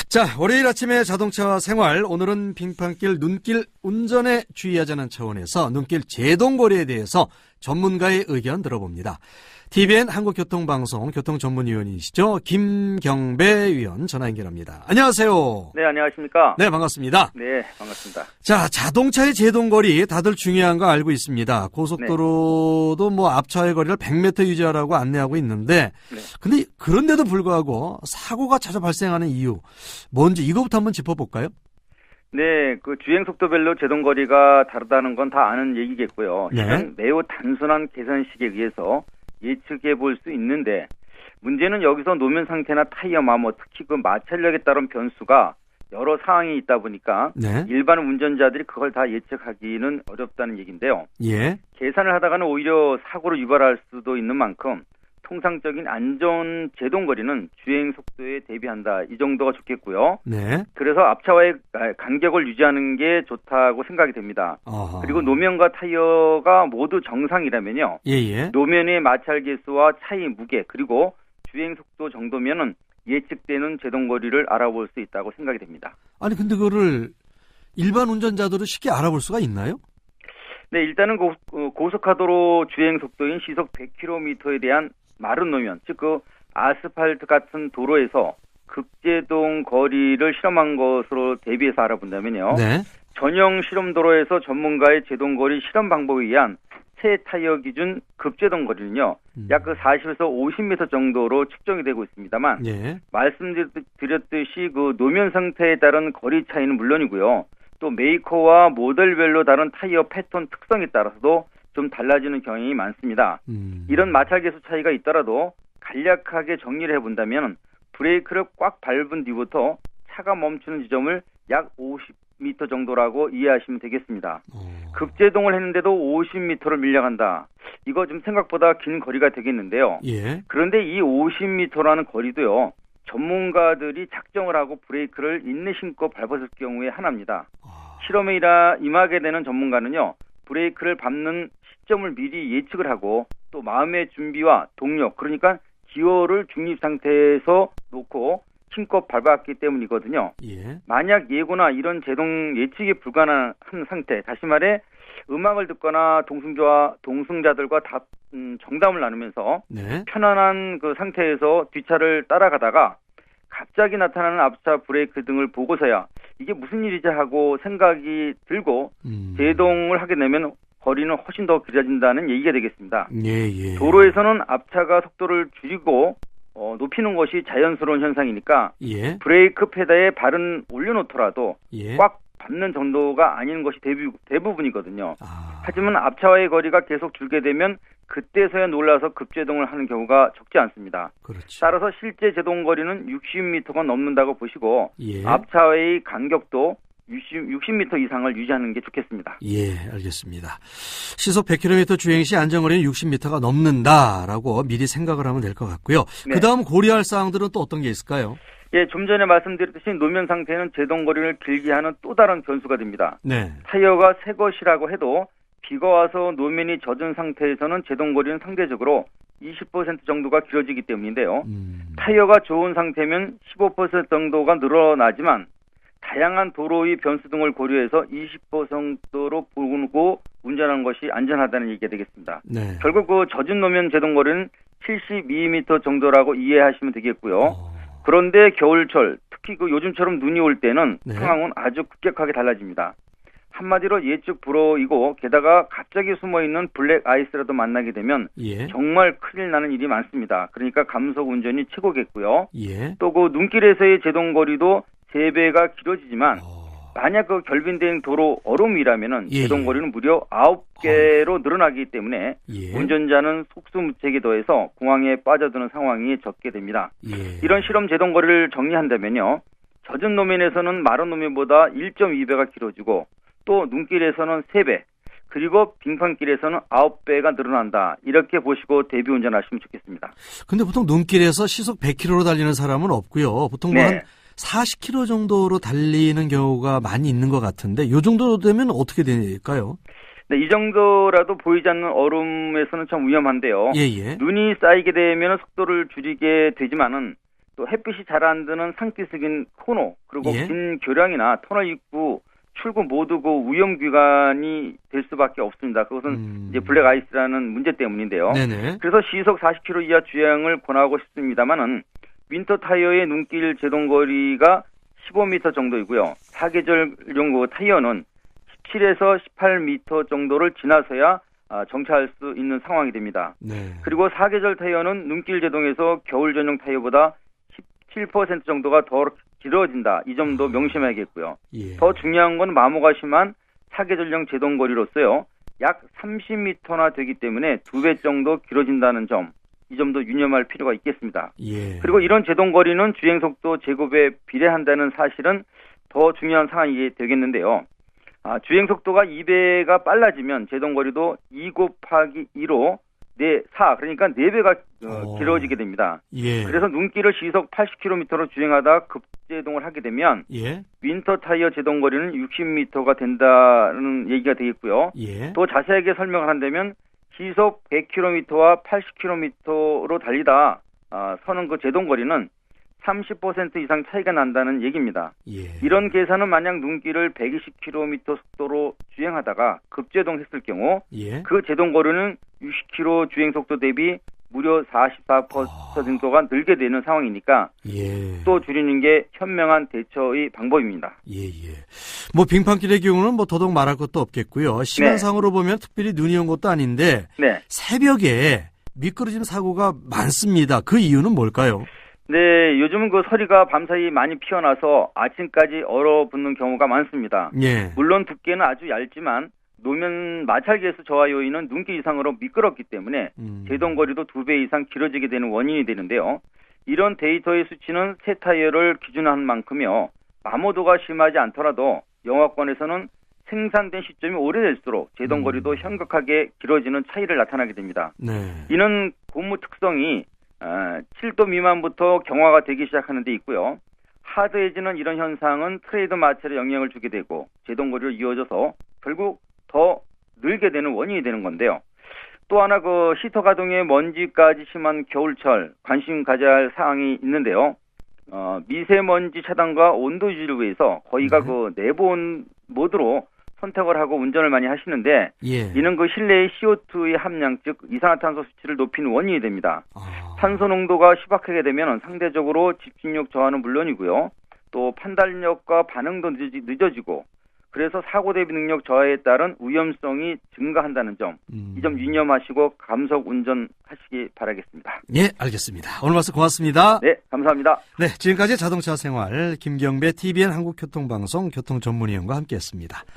자, 월요일 아침에 자동차와 생활, 오늘은 빙판길, 눈길 운전에 주의하자는 차원에서 눈길 제동거리에 대해서 전문가의 의견 들어봅니다. TVN 한국교통방송 교통전문위원이시죠. 김경배 위원 전화 연결합니다. 안녕하세요. 네, 안녕하십니까. 네, 반갑습니다. 네, 반갑습니다. 자, 자동차의 제동거리 다들 중요한 거 알고 있습니다. 고속도로도 뭐 앞차의 거리를 100m 유지하라고 안내하고 있는데, 근데 그런데도 불구하고 사고가 자주 발생하는 이유 뭔지 이거부터 한번 짚어볼까요? 네, 그 주행 속도별로 제동거리가 다르다는 건 다 아는 얘기겠고요. 실은 매우 단순한 계산식에 의해서 예측해 볼 수 있는데, 문제는 여기서 노면 상태나 타이어 마모, 특히 그 마찰력에 따른 변수가 여러 상황이 있다 보니까 일반 운전자들이 그걸 다 예측하기는 어렵다는 얘기인데요. 계산을 하다가는 오히려 사고를 유발할 수도 있는 만큼 통상적인 안전 제동거리는 주행 속도에 대비한다, 이 정도가 좋겠고요. 그래서 앞차와의 간격을 유지하는 게 좋다고 생각이 됩니다. 그리고 노면과 타이어가 모두 정상이라면요. 노면의 마찰 개수와 차의 무게, 그리고 주행 속도 정도면은 예측되는 제동거리를 알아볼 수 있다고 생각이 됩니다. 아니, 근데 그거를 일반 운전자들은 쉽게 알아볼 수가 있나요? 네, 일단은 고속화도로 주행 속도인 시속 100km에 대한 마른 노면, 즉 그 아스팔트 같은 도로에서 급제동 거리를 실험한 것으로 대비해서 알아본다면요. 전용 실험 도로에서 전문가의 제동거리 실험 방법에 의한 새 타이어 기준 급제동 거리는요, 약 그 40에서 50m 정도로 측정이 되고 있습니다만, 말씀드렸듯이 그 노면 상태에 따른 거리 차이는 물론이고요, 또 메이커와 모델별로 다른 타이어 패턴 특성에 따라서도 좀 달라지는 경향이 많습니다. 이런 마찰 계수 차이가 있더라도 간략하게 정리를 해본다면 브레이크를 꽉 밟은 뒤부터 차가 멈추는 지점을 약 50m 정도라고 이해하시면 되겠습니다. 급제동을 했는데도 50m를 밀려간다. 이거 좀 생각보다 긴 거리가 되겠는데요. 그런데 이 50m라는 거리도요, 전문가들이 작정을 하고 브레이크를 인내 신고 밟았을 경우에 하나입니다. 실험에 임하게 되는 전문가는요, 브레이크를 밟는 시점을 미리 예측을 하고 또 마음의 준비와 동력, 그러니까 기어를 중립 상태에서 놓고 힘껏 밟았기 때문이거든요. 만약 예고나 이런 제동 예측이 불가능한 상태, 다시 말해 음악을 듣거나 동승자들과 정담을 나누면서 편안한 그 상태에서 뒷차를 따라가다가 갑자기 나타나는 앞차 브레이크 등을 보고서야 이게 무슨 일이지 하고 생각이 들고 제동을 하게 되면 거리는 훨씬 더 길어진다는 얘기가 되겠습니다. 도로에서는 앞차가 속도를 줄이고 높이는 것이 자연스러운 현상이니까 브레이크 페달에 발은 올려놓더라도 꽉 밟는 정도가 아닌 것이 대부분이거든요. 하지만 앞차와의 거리가 계속 줄게 되면 그때서야 놀라서 급제동을 하는 경우가 적지 않습니다. 따라서 실제 제동 거리는 60m가 넘는다고 보시고 앞차와의 간격도 60m 이상을 유지하는 게 좋겠습니다. 알겠습니다. 시속 100km 주행 시 안전거리는 60m가 넘는다라고 미리 생각을 하면 될 것 같고요. 그 다음 고려할 사항들은 또 어떤 게 있을까요? 좀 전에 말씀드렸듯이 노면 상태는 제동거리를 길게 하는 또 다른 변수가 됩니다. 타이어가 새 것이라고 해도 비가 와서 노면이 젖은 상태에서는 제동거리는 상대적으로 20% 정도가 길어지기 때문인데요. 타이어가 좋은 상태면 15% 정도가 늘어나지만 다양한 도로의 변수 등을 고려해서 20%로 보고 운전하는 것이 안전하다는 얘기가 되겠습니다. 결국 그 젖은 노면 제동거리는 72m 정도라고 이해하시면 되겠고요. 그런데 겨울철, 특히 그 요즘처럼 눈이 올 때는 상황은 아주 급격하게 달라집니다. 한마디로 예측 불허이고 게다가 갑자기 숨어있는 블랙 아이스라도 만나게 되면 정말 큰일 나는 일이 많습니다. 그러니까 감속 운전이 최고겠고요. 또 그 눈길에서의 제동거리도 3배가 길어지지만 만약 그 결빙된 도로 얼음이라면은 제동거리는 무려 9개로 늘어나기 때문에 운전자는 속수무책에 더해서 공황에 빠져드는 상황이 적게 됩니다. 이런 실험 제동거리를 정리한다면요, 젖은 노면에서는 마른 노면보다 1.2배가 길어지고 또 눈길에서는 3배, 그리고 빙판길에서는 9배가 늘어난다. 이렇게 보시고 대비 운전하시면 좋겠습니다. 근데 보통 눈길에서 시속 100km로 달리는 사람은 없고요. 보통 한 40km 정도로 달리는 경우가 많이 있는 것 같은데 이 정도 되면 어떻게 될까요? 이 정도라도 보이지 않는 얼음에서는 참 위험한데요. 눈이 쌓이게 되면 속도를 줄이게 되지만은 또 햇빛이 잘 안 드는 상기스긴 코너, 그리고 예. 긴 교량이나 터널 입구, 출구 모두 그 위험 구간이 될 수밖에 없습니다. 그것은 이제 블랙 아이스라는 문제 때문인데요. 네네. 그래서 시속 40km 이하 주행을 권하고 싶습니다만은 윈터 타이어의 눈길 제동 거리가 15m 정도이고요. 사계절용 그 타이어는 17에서 18m 정도를 지나서야 정차할 수 있는 상황이 됩니다. 네. 그리고 사계절 타이어는 눈길 제동에서 겨울 전용 타이어보다 17% 정도가 더 길어진다. 이 점도 명심해야겠고요. 예. 더 중요한 건 마모가 심한 사계절용 제동 거리로서요. 약 30m나 되기 때문에 2배 정도 길어진다는 점. 이 점도 유념할 필요가 있겠습니다. 예. 그리고 이런 제동 거리는 주행 속도 제곱에 비례한다는 사실은 더 중요한 사안이 되겠는데요. 주행 속도가 2배가 빨라지면 제동 거리도 2 곱하기 2로 4, 그러니까 4배가 길어지게 됩니다. 예. 그래서 눈길을 시속 80km로 주행하다 급제동을 하게 되면 예. 윈터 타이어 제동 거리는 60m가 된다는 얘기가 되겠고요. 예. 또 자세하게 설명을 한다면 시속 100km와 80km로 달리다 서는 그 제동 거리는 30% 이상 차이가 난다는 얘기입니다. 예. 이런 계산은 만약 눈길을 120km 속도로 주행하다가 급제동했을 경우 예. 그 제동 거리는 60km 주행 속도 대비 무려 44% 정도가 늘게 되는 상황이니까 예. 또 줄이는 게 현명한 대처의 방법입니다. 예. 뭐 빙판길의 경우는 뭐 더더욱 말할 것도 없겠고요. 시간상으로 보면 특별히 눈이 온 것도 아닌데 네. 새벽에 미끄러짐 사고가 많습니다. 그 이유는 뭘까요? 네, 요즘은 그 서리가 밤사이 많이 피어나서 아침까지 얼어붙는 경우가 많습니다. 예. 물론 두께는 아주 얇지만 노면 마찰계수 저하 요인은 눈길 이상으로 미끄럽기 때문에 제동 거리도 2배 이상 길어지게 되는 원인이 되는데요. 이런 데이터의 수치는 새 타이어를 기준한 만큼요. 마모도가 심하지 않더라도 영하권에서는 생산된 시점이 오래될수록 제동 거리도 현격하게 길어지는 차이를 나타나게 됩니다. 네. 이는 고무 특성이 7도 미만부터 경화가 되기 시작하는 데 있고요. 하드해지는 이런 현상은 트레이드 마찰에 영향을 주게 되고 제동 거리로 이어져서 결국 더 늘게 되는 원인이 되는 건데요. 또 하나 그 히터 가동에 먼지까지 심한 겨울철 관심 가져야 할 사항이 있는데요. 미세먼지 차단과 온도 유지를 위해서 거의가 그 내부 모드로 선택을 하고 운전을 많이 하시는데 예. 이는 그 실내의 CO2의 함량 즉 이산화탄소 수치를 높이는 원인이 됩니다. 탄소 농도가 희박하게 되면 상대적으로 집중력 저하는 물론이고요. 또 판단력과 반응도 늦어지고 그래서 사고 대비 능력 저하에 따른 위험성이 증가한다는 점. 이 점 유념하시고 감속 운전하시기 바라겠습니다. 예, 알겠습니다. 오늘 말씀 고맙습니다. 네, 감사합니다. 네, 지금까지 자동차 생활 김경배 TVN 한국교통방송 교통전문위원과 함께했습니다.